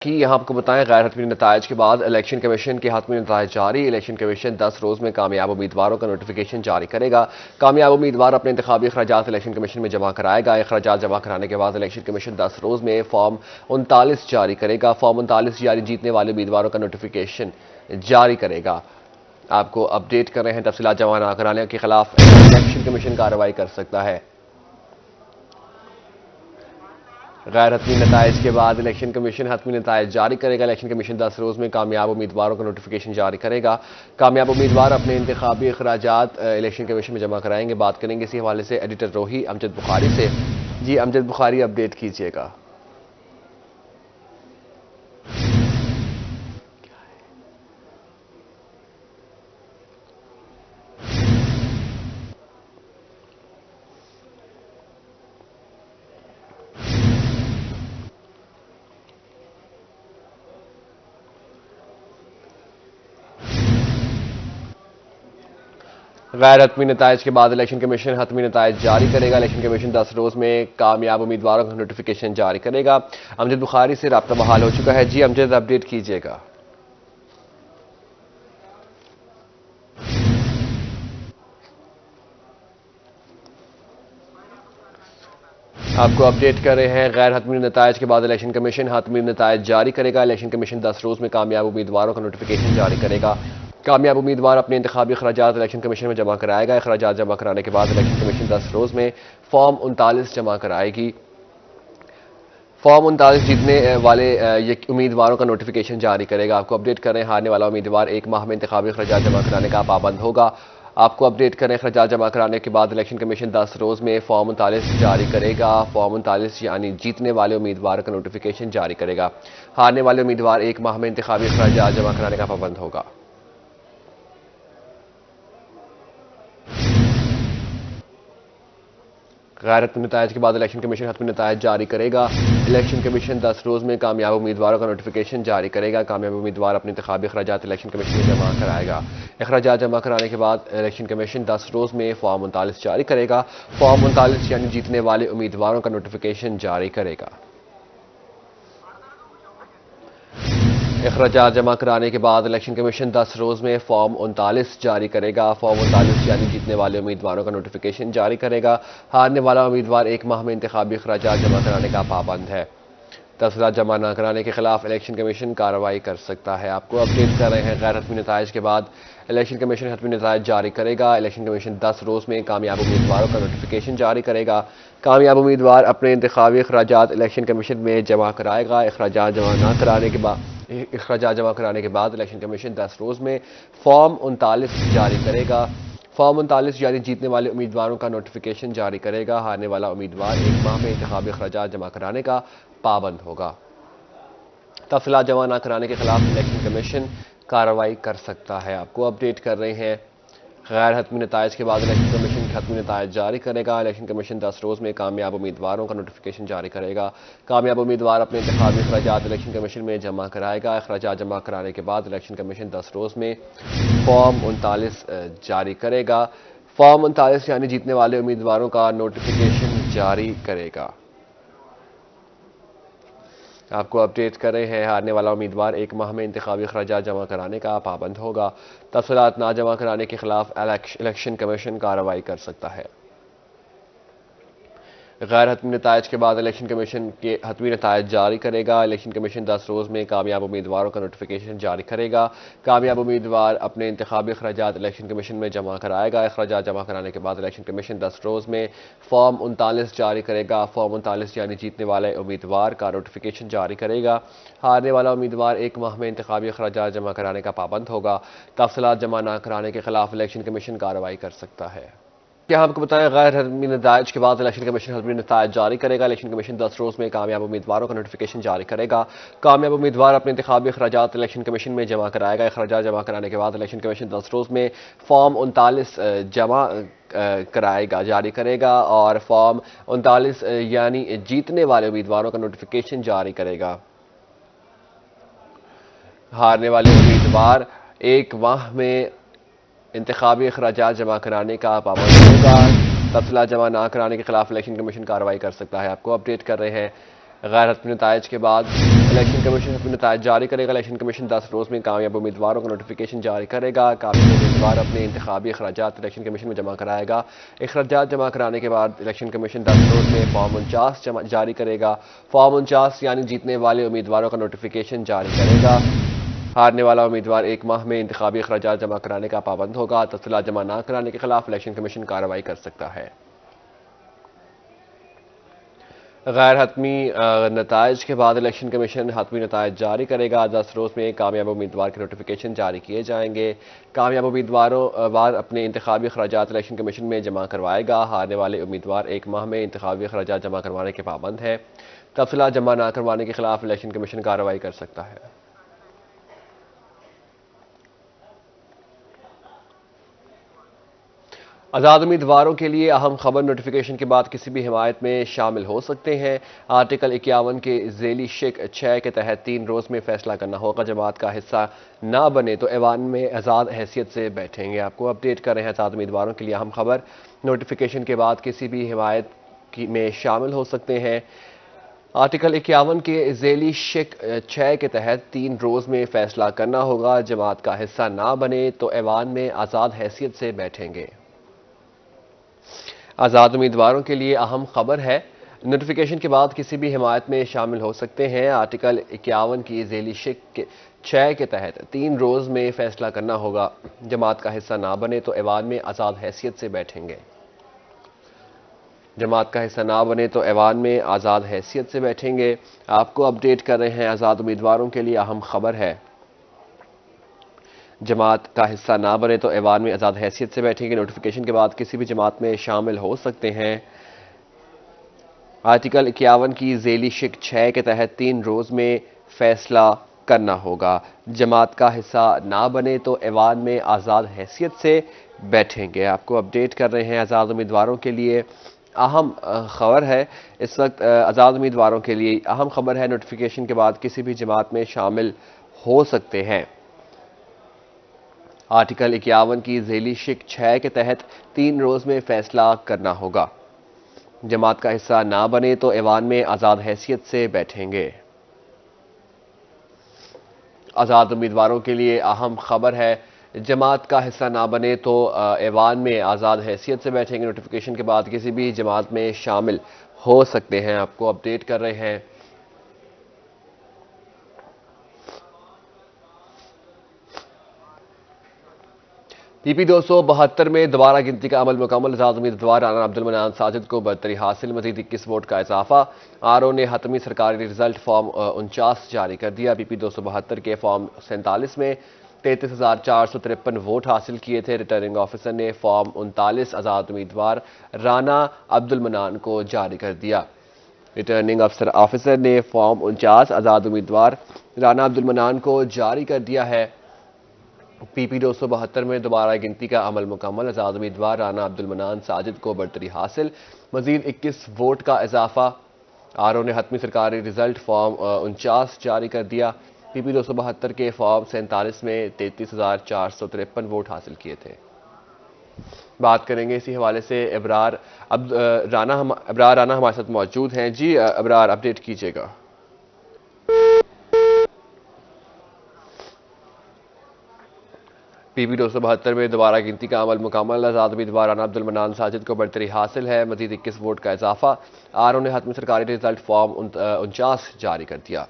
कि यहाँ आपको बताएं गैर हतमी नतायज के बाद इलेक्शन कमीशन के हतमी नतायज जारी। इलेक्शन कमीशन 10 रोज में कामयाब उम्मीदवारों का नोटिफिकेशन जारी करेगा। कामयाब उम्मीदवार अपने इंतखाबी अखराजात इलेक्शन कमीशन में जमा कराएगा। अखराजात जमा कराने के बाद इलेक्शन कमीशन 10 रोज में फॉर्म 39 जारी करेगा। फॉर्म 39 यानी जीतने वाले उम्मीदवारों का नोटिफिकेशन जारी करेगा। आपको अपडेट कर रहे हैं, तफसीलात जमा न कराने के खिलाफ इलेक्शन कमीशन कार्रवाई कर सकता है। गैर हतमी नतायज के बाद इलेक्शन कमीशन हतमी नतायज जारी करेगा। इलेक्शन कमीशन 10 रोज में कामयाब उम्मीदवारों का नोटिफिकेशन जारी करेगा। कामयाब उम्मीदवार अपने इंतखाबी अखराजात इलेक्शन कमीशन में जमा कराएंगे। बात करेंगे इसी हवाले से एडिटर रोही अमजद बुखारी से। जी अमजद बुखारी, अपडेट कीजिएगा। गैर हतमी नतायज के बाद इलेक्शन कमीशन हतमी नतायज जारी करेगा। इलेक्शन कमीशन 10 रोज में कामयाब उम्मीदवारों का नोटिफिकेशन जारी करेगा। अमजद बुखारी से राब्ता बहाल हो चुका है। जी अमजद, अपडेट कीजिएगा। आपको अपडेट कर रहे हैं, गैर हतमी नतायज के बाद इलेक्शन कमीशन हतमी नतायज जारी करेगा। इलेक्शन कमीशन 10 रोज में कामयाब उम्मीदवारों का नोटिफिकेशन जारी करेगा। कामयाब उम्मीदवार अपने इंतखाबी अखराजात इलेक्शन कमीशन में जमा कराएगा। अखराजात जमा कराने के बाद इलेक्शन कमीशन 10 रोज में फॉर्म 39 जमा कराएगी। फॉर्म 39 जीतने वाले ये उम्मीदवारों का नोटिफिकेशन जारी करेगा। आपको अपडेट करें, हारने वाला उम्मीदवार 1 माह में इंतखाबी अखराजात जमा कराने का पाबंद होगा। आपको अपडेट करें, अखराजात जमा कराने के बाद इलेक्शन कमीशन 10 रोज में फॉर्म 39 जारी करेगा। फॉर्म 39 यानी जीतने वाले उम्मीदवार का नोटिफिकेशन जारी करेगा। हारने वाले उम्मीदवार 1 माह में इंतखाबी अखराजात जमा कराने का पाबंद होगा। गैर हतमी नतायज के बाद इलेक्शन कमीशन हतमी नतायज जारी करेगा। इलेक्शन कमीशन 10 रोज में कामयाब उम्मीदवारों का नोटिफिकेशन जारी करेगा। कामयाब उम्मीदवार अपने इंतखाबी अखराजात इलेक्शन कमीशन में जमा कराएगा। अखराजात जमा कराने के बाद इलेक्शन कमीशन 10 रोज में फॉर्म 39 जारी करेगा। फॉर्म 39 यानी जीतने वाले उम्मीदवारों का नोटिफिकेशन जारी करेगा। अखराजात जमा कराने के बाद इलेक्शन कमीशन 10 रोज में फॉर्म 39 जारी करेगा। फॉर्म 39 यानी जीतने वाले उम्मीदवारों का नोटिफिकेशन जारी करेगा। हारने वाला उम्मीदवार 1 माह में इंतखाबी अखराजात जमा कराने का पाबंद है। तफसीलात जमा न कराने के खिलाफ इलेक्शन कमीशन कार्रवाई कर सकता है। आपको अपडेट कर रहे हैं, गैर हतमी नतायज के बाद इलेक्शन कमीशन हतमी नतायज जारी करेगा। इलेक्शन कमीशन 10 रोज में कामयाब उम्मीदवारों का नोटिफिकेशन जारी करेगा। कामयाब उम्मीदवार अपने इंतखाबी अखराजात इलेक्शन कमीशन में जमा कराएगा। अखराजात जमा न कराने के बाद अखराजात जमा कराने के बाद इलेक्शन कमीशन 10 रोज में फॉर्म 39 जारी करेगा। फॉर्म 39 यानी जीतने वाले उम्मीदवारों का नोटिफिकेशन जारी करेगा। हारने वाला उम्मीदवार 1 माह में इंतखाबी अखराजात जमा कराने का पाबंद होगा। तफसीलात जमा न कराने के खिलाफ इलेक्शन कमीशन कार्रवाई कर सकता है। आपको अपडेट कर रहे हैं, गैर हतमी नतायज के बाद इलेक्शन कमीशन हतमी नतायज जारी करेगा। इलेक्शन कमीशन 10 रोज में कामयाब उम्मीदवारों का नोटिफिकेशन जारी करेगा। कामयाब उम्मीदवार अपने इंतखाबी अखराजात इलेक्शन कमीशन में जमा कराएगा। अखराजात जमा कराने के बाद इलेक्शन कमीशन 10 रोज में फॉर्म 39 जारी करेगा। फॉर्म 39 यानी जीतने वाले उम्मीदवारों का नोटिफिकेशन जारी करेगा। आपको अपडेट कर रहे हैं, हारने वाला उम्मीदवार 1 माह में इंतखाबी अखराजात जमा कराने का पाबंद होगा। तफसीलात ना जमा कराने के खिलाफ इलेक्शन कमीशन कार्रवाई कर सकता है। गैर हतमी नतायज के बाद इलेक्शन कमीशन के हतमी नतायज जारी करेगा। इलेक्शन कमीशन 10 रोज में कामयाब उम्मीदवारों का नोटिफिकेशन जारी करेगा। कामयाब उम्मीदवार अपने इंतखाबी अखराजात इलेक्शन कमीशन में जमा कराएगा। अखराजात जमा कराने के बाद इलेक्शन कमीशन 10 रोज में फॉर्म 39 जारी करेगा। फॉर्म 39 यानी जीतने वाले उम्मीदवार का नोटिफिकेशन जारी करेगा। हारने वाला उम्मीदवार 1 माह में इंतखाबी अखराजात जमा कराने का पाबंद होगा। तफसीलात जमा न कराने के खिलाफ इलेक्शन कमीशन कार्रवाई कर सकता है। क्या आपको बताएं, गैर हतमी नतायज के बाद इलेक्शन कमीशन हतमी नतायज जारी करेगा। इलेक्शन कमीशन 10 रोज में कामयाब उम्मीदवारों का नोटिफिकेशन जारी करेगा। कामयाब उम्मीदवार अपने इंतखाबी अखराजात इलेक्शन कमीशन में जमा कराएगा। अखराजात जमा कराने के बाद इलेक्शन कमीशन 10 रोज में फॉर्म 39 जमा कराएगा, जारी करेगा और फॉर्म 39 यानी जीतने वाले उम्मीदवारों का नोटिफिकेशन जारी करेगा। हारने वाले उम्मीदवार 1 माह में इंतखाबी अखराजात जमा कराने का पाबंद होगा। तफसीलात जमा ना कराने के खिलाफ इलेक्शन कमीशन कार्रवाई कर सकता है। आपको अपडेट कर रहे हैं, गैर हतमी नतायज के बाद इलेक्शन कमीशन हतमी नतायज जारी करेगा। इलेक्शन कमीशन 10 रोज में कामयाब उम्मीदवारों का नोटिफिकेशन जारी करेगा। कामयाब उम्मीदवार अपने इंतखाबी अखराजात इलेक्शन कमीशन में जमा कराएगा। अखराजात जमा कराने के बाद इलेक्शन कमीशन 10 रोज में फॉर्म 49 जारी करेगा। फॉर्म 49 यानी जीतने वाले उम्मीदवारों का नोटिफिकेशन जारी करेगा। हारने वाला उम्मीदवार 1 माह में इंतखाबी अखराजात जमा कराने का पाबंद होगा। तफसीलात जमा न कराने के खिलाफ इलेक्शन कमीशन कार्रवाई कर सकता है। गैर हतमी नतायज के बाद इलेक्शन कमीशन हतमी नतायज जारी करेगा। 10 रोज में कामयाब उम्मीदवार के नोटिफिकेशन जारी किए जाएंगे। कामयाब उम्मीदवारों बाद अपने इंतखाबी अखराजात इलेक्शन कमीशन में जमा करवाएगा। हारने वाले उम्मीदवार 1 माह में इंतखाबी अखराजात जमा करवाने के पाबंद है। तफसीलात जमा न करवाने के खिलाफ इलेक्शन कमीशन कार्रवाई कर सकता है। आज़ाद उम्मीदवारों के लिए अहम खबर, नोटिफिकेशन के बाद किसी भी हिमायत में शामिल हो सकते हैं। आर्टिकल 51 के ज़ेली शिक 6 के तहत 3 रोज़ में फैसला करना होगा। जमात का हिस्सा ना बने तो ऐवान में आज़ाद हैसियत से बैठेंगे। आपको अपडेट कर रहे हैं आज़ाद उम्मीदवारों के लिए अहम खबर, नोटिफिकेशन के बाद किसी भी हिमायत में शामिल हो सकते हैं। आर्टिकल 51 के ज़ेली शिक 6 के तहत 3 रोज़ में फैसला करना होगा। जमात का हिस्सा ना बने तो ऐवान में आज़ाद हैसियत से बैठेंगे। आज़ाद उम्मीदवारों के लिए अहम खबर है, नोटिफिकेशन के बाद किसी भी हिमायत में शामिल हो सकते हैं। आर्टिकल 51 की ज़ेली शिक 6 के तहत 3 रोज़ में फैसला करना होगा। जमात का हिस्सा ना बने तो ऐवान में आज़ाद हैसियत से बैठेंगे। जमात का हिस्सा ना बने तो ऐवान में आज़ाद हैसियत से बैठेंगे। आपको अपडेट कर रहे हैं आज़ाद उम्मीदवारों के लिए अहम खबर है, जमात का हिस्सा ना बने तो ऐवान में आज़ाद हैसियत से बैठेंगे। नोटिफिकेशन के बाद किसी भी जमात में शामिल हो सकते हैं। आर्टिकल 51 की ज़ेली शिक 6 के तहत 3 रोज़ में फैसला करना होगा। जमात का हिस्सा ना बने तो ऐवान में आज़ाद हैसियत से बैठेंगे। आपको अपडेट कर रहे हैं आज़ाद उम्मीदवारों के लिए अहम खबर है। इस वक्त आज़ाद उम्मीदवारों के लिए अहम खबर है, नोटिफिकेशन के बाद किसी भी जमात में शामिल हो सकते हैं। आर्टिकल 51 की ज़ेली शिक 6 के तहत 3 रोज़ में फैसला करना होगा। जमात का हिस्सा ना बने तो ऐवान में आज़ाद हैसियत से बैठेंगे। आज़ाद उम्मीदवारों के लिए अहम खबर है, जमात का हिस्सा ना बने तो ऐवान में आज़ाद हैसियत से बैठेंगे। नोटिफिकेशन के बाद किसी भी जमात में शामिल हो सकते हैं। आपको अपडेट कर रहे हैं पीपी 272 में दोबारा गिनती का अमल मुकम्मल। आज़ाद उम्मीदवार राना अब्दुल मनान साजिद को बरतरी हासिल, मजीद 21 वोट का इजाफा। आरओ ने हतमी सरकारी रिजल्ट फॉर्म 49 जारी कर दिया। पीपी 272 के फॉर्म 47 में 33,453 वोट हासिल किए थे। रिटर्निंग ऑफिसर ने फॉर्म 39 आज़ाद उम्मीदवार राना अब्दुल मनान को जारी कर दिया। रिटर्निंग ऑफिसर ने फॉर्म 49 आज़ाद उम्मीदवार राना अब्दुल मनान को जारी कर दिया है। पीपी 272 में दोबारा गिनती का अमल मुकम्मल। आज़ाद उम्मीदवार राना अब्दुल मनान साजिद को बरतरी हासिल, मजीद 21 वोट का इजाफा। आरओ ने हतमी सरकारी रिजल्ट फॉर्म 49 जारी कर दिया। पीपी 272 के फॉर्म 47 में 33,453 वोट हासिल किए थे। बात करेंगे इसी हवाले से, अबरार राना हमारे साथ मौजूद हैं। जी अबरार, अपडेट कीजिएगा। पीपी 272 में दोबारा गिनती का अमल मुकम्मल। आज़ाद उम्मीदवार राना अब्दुल मनान साजिद को बरतरी हासिल है, मजीद 21 वोट का इजाफा। आरओ ने हतमी सरकारी रिजल्ट फॉर्म 49 जारी कर दिया।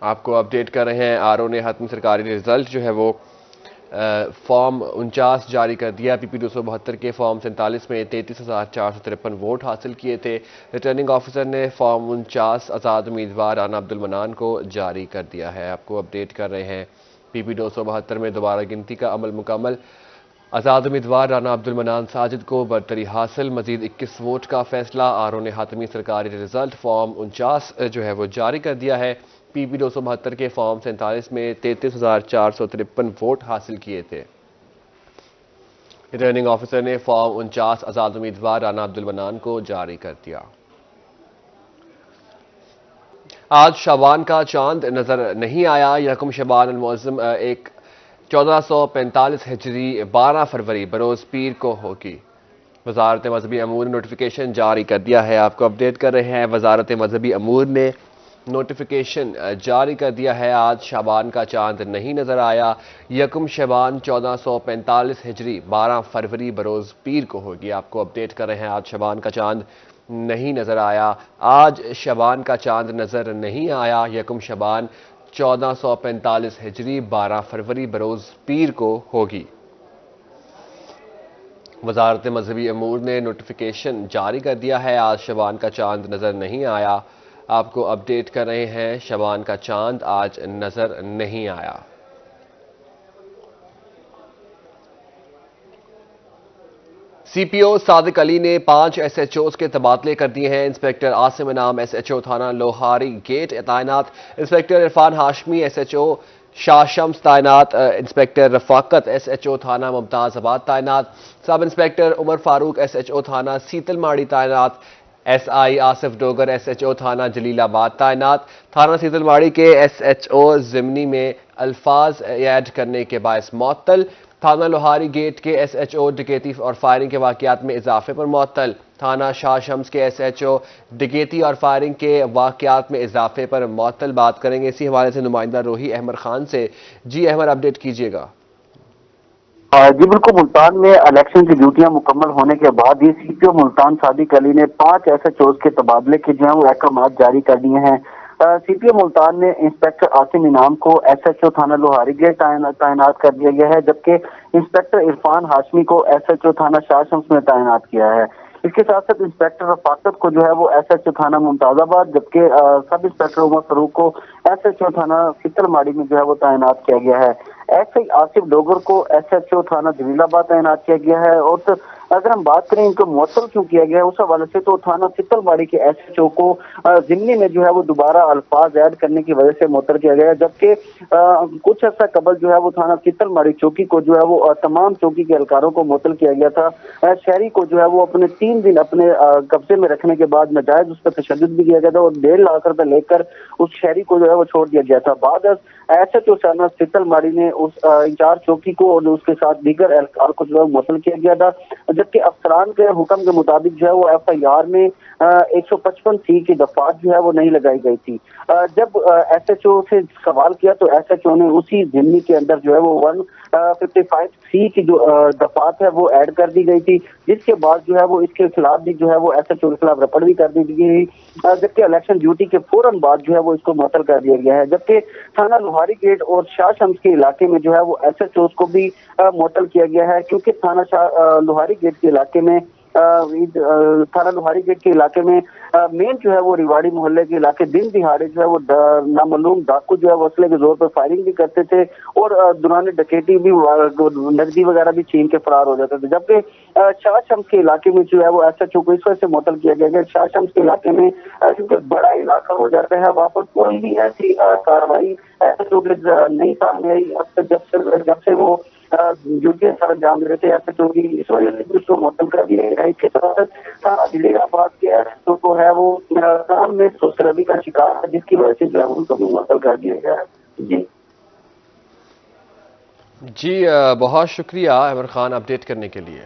आपको अपडेट कर रहे हैं, आरओ ने हतमी सरकारी रिजल्ट जो है वो फॉर्म 49 जारी कर दिया। पीपी 272 के फॉर्म 47 में 33,453 वोट हासिल किए थे। रिटर्निंग ऑफिसर ने फॉर्म 49 आज़ाद उम्मीदवार राना अब्दुल मनान को जारी कर दिया है। आपको अपडेट कर रहे हैं, पीपी 272 में दोबारा गिनती का अमल मुकम्मल। आज़ाद उम्मीदवार राना अब्दुल मनान साजिद को बरतरी हासिल, मजीद 21 वोट का फैसला। आरओ ने हातमी सरकारी रिजल्ट फॉर्म 49 जो है वो जारी कर दिया है। पीपी 272 के फॉर्म 47 में 33,453 वोट हासिल किए थे। रिटर्निंग ऑफिसर ने फॉर्म 49 आज़ाद उम्मीदवार राना अब्दुल मनान को जारी कर दिया। आज शाबान का चांद नजर नहीं आया। यकम शबान अल-मुअज़्ज़म 1445 हिजरी 12 फरवरी बरोज पीर को होगी। वजारत मजहबी अमूर ने नोटिफिकेशन जारी कर दिया है। आपको अपडेट कर रहे हैं, वजारत मजहबी अमूर ने नोटिफिकेशन जारी कर दिया है। आज शाबान का चांद नहीं नजर आया। यकम शाबान 1445 हिजरी 12 फरवरी बरोज पीर को होगी। आपको अपडेट कर रहे हैं, आज शाबान का चांद नहीं नजर आया। आज शाबान का चांद नजर नहीं आया। यकम शाबान 1445 हिजरी 12 फरवरी बरोज पीर को होगी। वजारत मजहबी अमूर ने नोटिफिकेशन जारी कर दिया है। आज शबान का चांद नज़र नहीं आया। आपको अपडेट कर रहे हैं, शबान का चांद आज नज़र नहीं आया। सीपीओ सादिक अली ने 5 एसएचओज के तबादले कर दिए हैं। इंस्पेक्टर आसिम इनाम एसएचओ थाना लोहारी गेट तैनात, इंस्पेक्टर इरफान हाशमी एसएचओ शाह शम्स तैनात, इंस्पेक्टर रफाकत एसएचओ थाना मुमताज़ाबाद तैनात, sub inspector Umar Farooq SHO थाना सीतलमाड़ी तैनात, एसआई आसिफ डोगर एसएचओ थाना जलीलाबाद तैनात। थाना सीतलमाड़ी के एसएचओ जिमनी में अल्फाज ऐड करने के बायस मुअत्तल। थाना लोहारी गेट के एसएचओ डकैती और फायरिंग के वाकयात में इजाफे पर मुअत्तल। थाना शाह शम्स के एसएचओ डकैती और फायरिंग के वाकयात में इजाफे पर मुअत्तल। बात करेंगे इसी हवाले से नुमाइंदा रोही अहमद खान से। जी अहमद, अपडेट कीजिएगा। जी बिल्कुल, मुल्तान में इलेक्शन की ड्यूटियां मुकम्मल होने के बाद ही सीपीओ मुल्तान सादिक अली ने 5 एसएचओज के तबादले के जो है वो अहकाम जारी कर दिए हैं। सीपीओ मुल्तान ने इंस्पेक्टर आसिम इनाम को एसएचओ थाना लोहारी गेट तैनात कर दिया गया है, जबकि इंस्पेक्टर इरफान हाशमी को एसएचओ थाना शाह शम्स में तैनात किया है। इसके साथ साथ इंस्पेक्टर रफाकत को जो है वो एसएचओ थाना मुमताजाबाद, जबकि सब इंस्पेक्टर उमर फरूक को एसएचओ थाना सीतलमाड़ी में जो है वो तैनात किया गया है। एसआई आसिफ डोगर को एसएचओ थाना जलीलाबाद तैनात किया गया है। और तो अगर हम बात करें इनको मुअत्तल क्यों किया गया है उस हवाले से, तो थाना सीतलमाड़ी के एसएचओ को जिमनी में जो है वो दोबारा अल्फाज ऐड करने की वजह से मुअत्तल किया गया है, जबकि कुछ अर्सा कबल जो है वो थाना सीतलमाड़ी चौकी को जो है वो तमाम चौकी के एहलकारों को मुअत्तल किया गया था। शहरी को जो है वो अपने 3 दिन अपने कब्जे में रखने के बाद नाजायज उस पर तशद्दुद भी किया गया था और 1.5 लाख रुपए लेकर उस शहरी को जो है वो छोड़ दिया गया था। बाद एसएचओ थाना सीतलमाड़ी ने उस इंचार्ज चौकी को और उसके साथ दीगर एहलकार को जो है मुअत्तल किया गया था, जबकि अफसरान के हुक्म के मुताबिक जो है वो एफआईआर में 155C की दफात जो है वो नहीं लगाई गई थी। जब एसएचओ से सवाल किया तो एसएचओ ने उसी जिम्नी के अंदर जो है वो 155C की जो दफात है वो ऐड कर दी गई थी, जिसके बाद जो है वो इसके खिलाफ भी जो है वो एसएचओ के खिलाफ रपट भी कर दी गई, जबकि इलेक्शन ड्यूटी के फौरन बाद जो है वो इसको मुअत्तल कर दिया गया है। जबकि थाना लोहारी गेट और शाह शम्स के इलाके में जो है वो एसएचओ को भी मुअत्तल किया गया है, क्योंकि थाना लोहारी गेट के इलाके में थाना लोहारी गेट के इलाके में मेन जो है वो रिवाड़ी मोहल्ले के इलाके दिन दिहाड़े जो है वो नामालूम डाकू जो है वो असले के जोर पर फायरिंग भी करते थे और दौरान डकैती भी नकदी वगैरह भी छीन के फरार हो जाते थे। जबकि शाह शम्स के इलाके में जो है वो एसएचओ को इस वजह से मुअत्तल किया गया है, शाह शम्स के इलाके में क्योंकि बड़ा इलाका हो जाता है, वहाँ पर कोई भी ऐसी कार्रवाई एसएचओ के नहीं सामने आई। अब जब से वो ड्यूटी अंजाम दे रहे थे एसएचओ की, इस वजह से उसको मुअत्तल कर दिया गया है। इसके साथ जलीलाबाद के एसएचओ को है वो काम में सोशलबी का शिकार है, जिसकी वजह से जो है उनको भी मुअत्तल कर दिया गया है। जी बहुत शुक्रिया अहमद खान अपडेट करने के लिए।